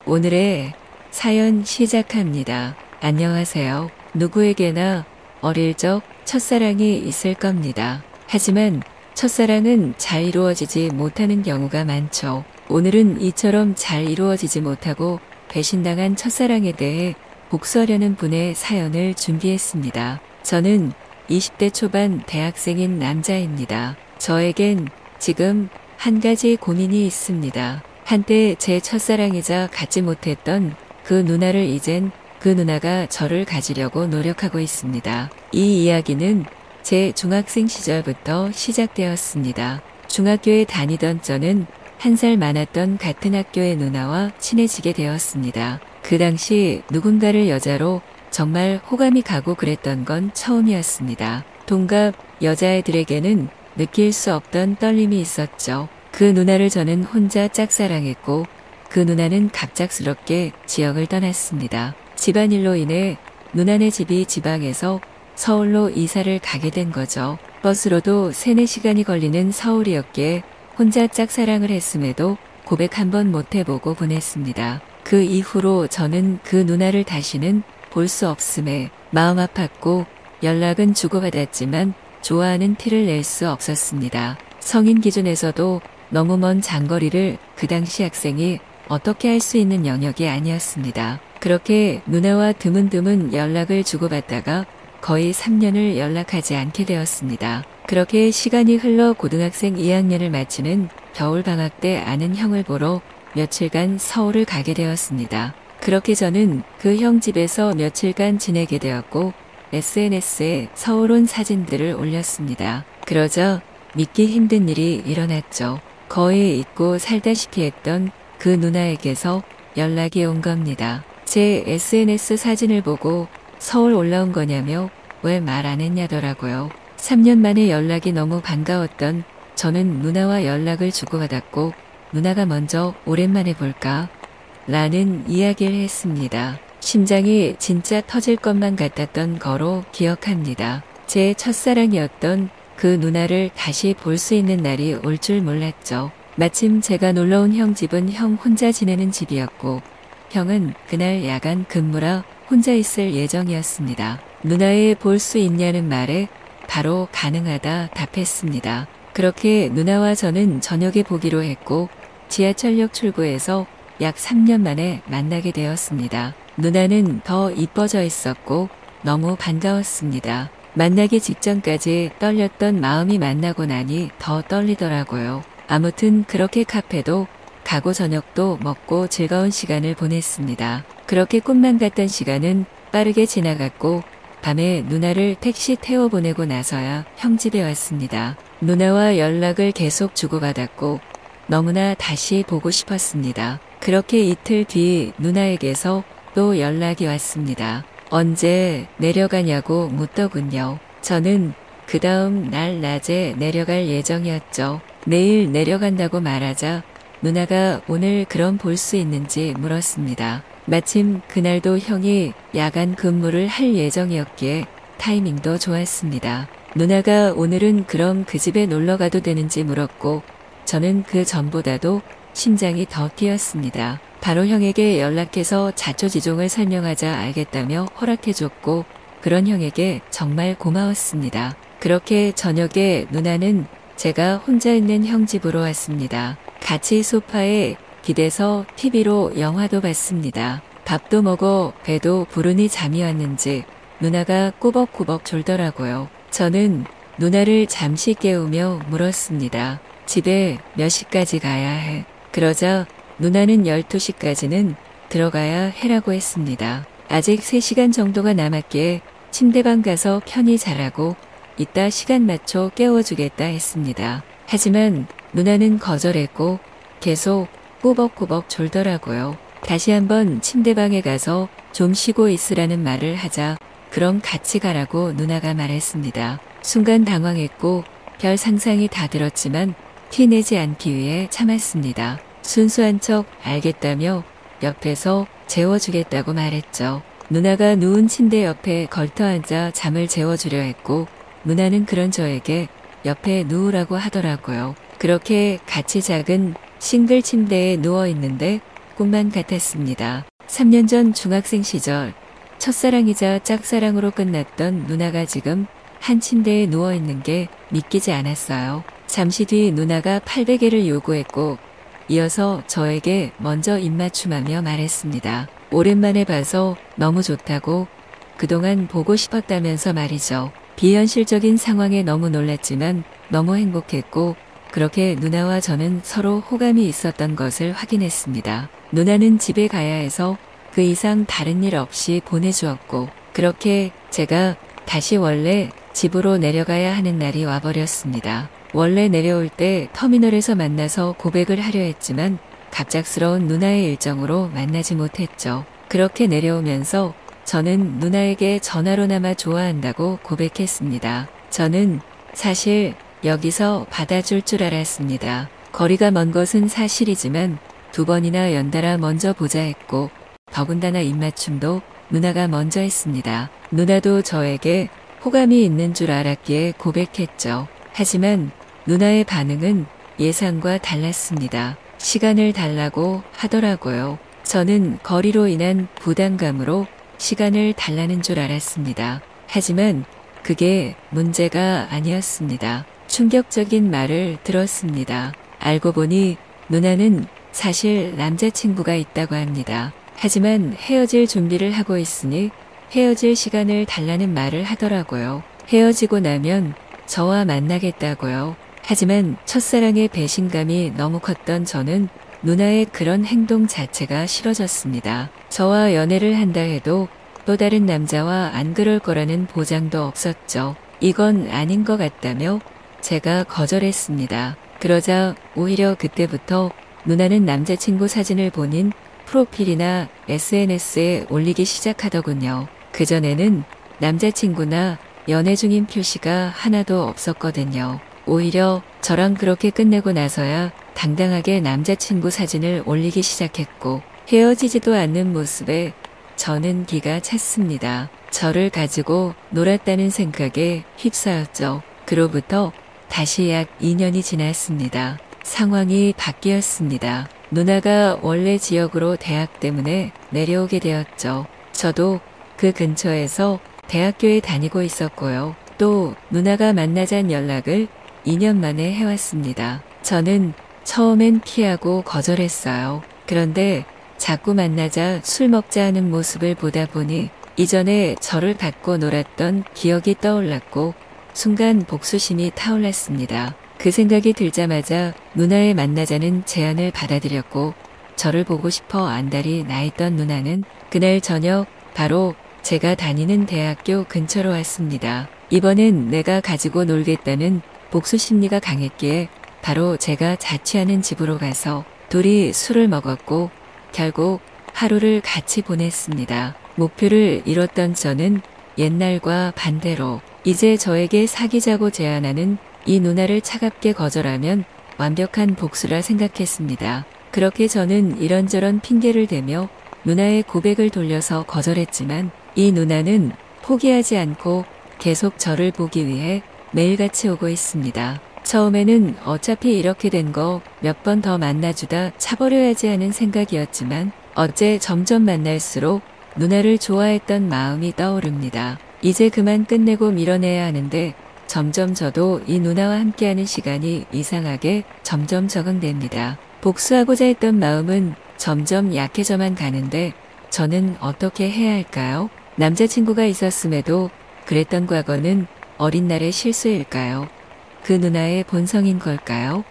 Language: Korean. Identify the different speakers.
Speaker 1: 오늘의 사연 시작합니다. 안녕하세요. 누구에게나 어릴 적 첫사랑이 있을 겁니다. 하지만 첫사랑은 잘 이루어지지 못하는 경우가 많죠. 오늘은 이처럼 잘 이루어지지 못하고 배신당한 첫사랑에 대해 복수하려는 분의 사연을 준비했습니다. 저는 20대 초반 대학생인 남자입니다. 저에겐 지금 한 가지 고민이 있습니다. 한때 제 첫사랑이자 갖지 못했던 그 누나를 이젠 그 누나가 저를 가지려고 노력하고 있습니다. 이 이야기는 제 중학생 시절부터 시작되었습니다. 중학교에 다니던 저는 한 살 많았던 같은 학교의 누나와 친해지게 되었습니다. 그 당시 누군가를 여자로 정말 호감이 가고 그랬던 건 처음이었습니다. 동갑 여자애들에게는 느낄 수 없던 떨림이 있었죠. 그 누나를 저는 혼자 짝사랑했고 그 누나는 갑작스럽게 지역을 떠났습니다. 집안일로 인해 누나네 집이 지방에서 서울로 이사를 가게 된 거죠. 버스로도 3-4시간이 걸리는 서울이었기에 혼자 짝사랑을 했음에도 고백 한 번 못 해보고 보냈습니다. 그 이후로 저는 그 누나를 다시는 볼 수 없음에 마음 아팠고 연락은 주고받았지만 좋아하는 티를 낼 수 없었습니다. 성인 기준에서도 너무 먼 장거리를 그 당시 학생이 어떻게 할 수 있는 영역이 아니었습니다. 그렇게 누나와 드문드문 연락을 주고받다가 거의 3년을 연락하지 않게 되었습니다. 그렇게 시간이 흘러 고등학생 2학년을 마치는 겨울방학 때 아는 형을 보러 며칠간 서울을 가게 되었습니다. 그렇게 저는 그 형 집에서 며칠간 지내게 되었고 SNS에 서울 온 사진들을 올렸습니다. 그러자 믿기 힘든 일이 일어났죠. 거의 잊고 살다시피 했던 그 누나에게서 연락이 온 겁니다. 제 SNS 사진을 보고 서울 올라온 거냐며 왜 말 안 했냐더라고요. 3년 만에 연락이 너무 반가웠던 저는 누나와 연락을 주고받았고 누나가 먼저 오랜만에 볼까? 라는 이야기를 했습니다. 심장이 진짜 터질 것만 같았던 거로 기억합니다. 제 첫사랑이었던 그 누나를 다시 볼 수 있는 날이 올 줄 몰랐죠. 마침 제가 놀러온 형 집은 형 혼자 지내는 집이었고 형은 그날 야간 근무라 혼자 있을 예정이었습니다. 누나의 볼 수 있냐는 말에 바로 가능하다 답했습니다. 그렇게 누나와 저는 저녁에 보기로 했고 지하철역 출구에서 약 3년 만에 만나게 되었습니다. 누나는 더 이뻐져 있었고 너무 반가웠습니다. 만나기 직전까지 떨렸던 마음이 만나고 나니 더 떨리더라고요. 아무튼 그렇게 카페도 가고 저녁도 먹고 즐거운 시간을 보냈습니다. 그렇게 꿈만 같던 시간은 빠르게 지나갔고 밤에 누나를 택시 태워보내고 나서야 형 집에 왔습니다. 누나와 연락을 계속 주고받았고 너무나 다시 보고 싶었습니다. 그렇게 이틀 뒤 누나에게서 또 연락이 왔습니다. 언제 내려가냐고 묻더군요. 저는 그 다음 날 낮에 내려갈 예정이었죠. 내일 내려간다고 말하자 누나가 오늘 그럼 볼 수 있는지 물었습니다. 마침 그날도 형이 야간 근무를 할 예정이었기에 타이밍도 좋았습니다. 누나가 오늘은 그럼 그 집에 놀러 가도 되는지 물었고 저는 그 전보다도 심장이 더 뛰었습니다. 바로 형에게 연락해서 자초지종을 설명하자 알겠다며 허락해줬고 그런 형에게 정말 고마웠습니다. 그렇게 저녁에 누나는 제가 혼자 있는 형 집으로 왔습니다. 같이 소파에 기대서 TV로 영화도 봤습니다. 밥도 먹어 배도 부르니 잠이 왔는지 누나가 꾸벅꾸벅 졸더라고요. 저는 누나를 잠시 깨우며 물었습니다. 집에 몇 시까지 가야 해? 그러자 누나는 12시까지는 들어가야 해라고 했습니다. 아직 3시간 정도가 남았기에 침대방 가서 편히 자라고 이따 시간 맞춰 깨워주겠다 했습니다. 하지만 누나는 거절했고 계속 꾸벅꾸벅 졸더라고요. 다시 한번 침대방에 가서 좀 쉬고 있으라는 말을 하자 그럼 같이 가라고 누나가 말했습니다. 순간 당황했고 별 상상이 다 들었지만 티내지 않기 위해 참았습니다. 순수한 척 알겠다며 옆에서 재워주겠다고 말했죠. 누나가 누운 침대 옆에 걸터앉아 잠을 재워주려 했고 누나는 그런 저에게 옆에 누우라고 하더라고요. 그렇게 같이 작은 싱글 침대에 누워 있는데 꿈만 같았습니다. 3년 전 중학생 시절 첫사랑이자 짝사랑으로 끝났던 누나가 지금 한 침대에 누워 있는 게 믿기지 않았어요. 잠시 뒤 누나가 800개를 요구했고 이어서 저에게 먼저 입맞춤하며 말했습니다. 오랜만에 봐서 너무 좋다고, 그동안 보고 싶었다면서 말이죠. 비현실적인 상황에 너무 놀랐지만 너무 행복했고 그렇게 누나와 저는 서로 호감이 있었던 것을 확인했습니다. 누나는 집에 가야 해서 그 이상 다른 일 없이 보내주었고 그렇게 제가 다시 원래 집으로 내려가야 하는 날이 와버렸습니다. 원래 내려올 때 터미널에서 만나서 고백을 하려 했지만 갑작스러운 누나의 일정으로 만나지 못했죠. 그렇게 내려오면서 저는 누나에게 전화로나마 좋아한다고 고백했습니다. 저는 사실 여기서 받아줄 줄 알았습니다. 거리가 먼 것은 사실이지만 2번이나 연달아 먼저 보자 했고 더군다나 입맞춤도 누나가 먼저 했습니다. 누나도 저에게 호감이 있는 줄 알았기에 고백했죠. 하지만 누나의 반응은 예상과 달랐습니다. 시간을 달라고 하더라고요. 저는 거리로 인한 부담감으로 시간을 달라는 줄 알았습니다. 하지만 그게 문제가 아니었습니다. 충격적인 말을 들었습니다. 알고 보니 누나는 사실 남자친구가 있다고 합니다. 하지만 헤어질 준비를 하고 있으니 헤어질 시간을 달라는 말을 하더라고요. 헤어지고 나면 저와 만나겠다고요. 하지만 첫사랑의 배신감이 너무 컸던 저는 누나의 그런 행동 자체가 싫어졌습니다. 저와 연애를 한다 해도 또 다른 남자와 안 그럴 거라는 보장도 없었죠. 이건 아닌 것 같다며 제가 거절했습니다. 그러자 오히려 그때부터 누나는 남자친구 사진을 본인 프로필이나 SNS에 올리기 시작하더군요. 그전에는 남자친구나 연애 중인 표시가 하나도 없었거든요. 오히려 저랑 그렇게 끝내고 나서야 당당하게 남자친구 사진을 올리기 시작했고 헤어지지도 않는 모습에 저는 기가 찼습니다. 저를 가지고 놀았다는 생각에 휩싸였죠. 그로부터 다시 약 2년이 지났습니다. 상황이 바뀌었습니다. 누나가 원래 지역으로 대학 때문에 내려오게 되었죠. 저도 그 근처에서 대학교에 다니고 있었고요. 또 누나가 만나자는 연락을 2년 만에 해왔습니다. 저는 처음엔 피하고 거절했어요. 그런데 자꾸 만나자 술 먹자 하는 모습을 보다 보니 이전에 저를 갖고 놀았던 기억이 떠올랐고 순간 복수심이 타올랐습니다. 그 생각이 들자마자 누나의 만나자는 제안을 받아들였고 저를 보고 싶어 안달이 나 있던 누나는 그날 저녁 바로 제가 다니는 대학교 근처로 왔습니다. 이번엔 내가 가지고 놀겠다는 복수 심리가 강했기에 바로 제가 자취하는 집으로 가서 둘이 술을 먹었고 결국 하루를 같이 보냈습니다. 목표를 이뤘던 저는 옛날과 반대로 이제 저에게 사귀자고 제안하는 이 누나를 차갑게 거절하면 완벽한 복수라 생각했습니다. 그렇게 저는 이런저런 핑계를 대며 누나의 고백을 돌려서 거절했지만 이 누나는 포기하지 않고 계속 저를 보기 위해 매일같이 오고 있습니다. 처음에는 어차피 이렇게 된 거 몇 번 더 만나주다 차버려야지 하는 생각이었지만 어째 점점 만날수록 누나를 좋아했던 마음이 떠오릅니다. 이제 그만 끝내고 밀어내야 하는데 점점 저도 이 누나와 함께하는 시간이 이상하게 점점 적응됩니다. 복수하고자 했던 마음은 점점 약해져만 가는데 저는 어떻게 해야 할까요? 남자친구가 있었음에도 그랬던 과거는 어린 날의 실수일까요? 그 누나의 본성인 걸까요?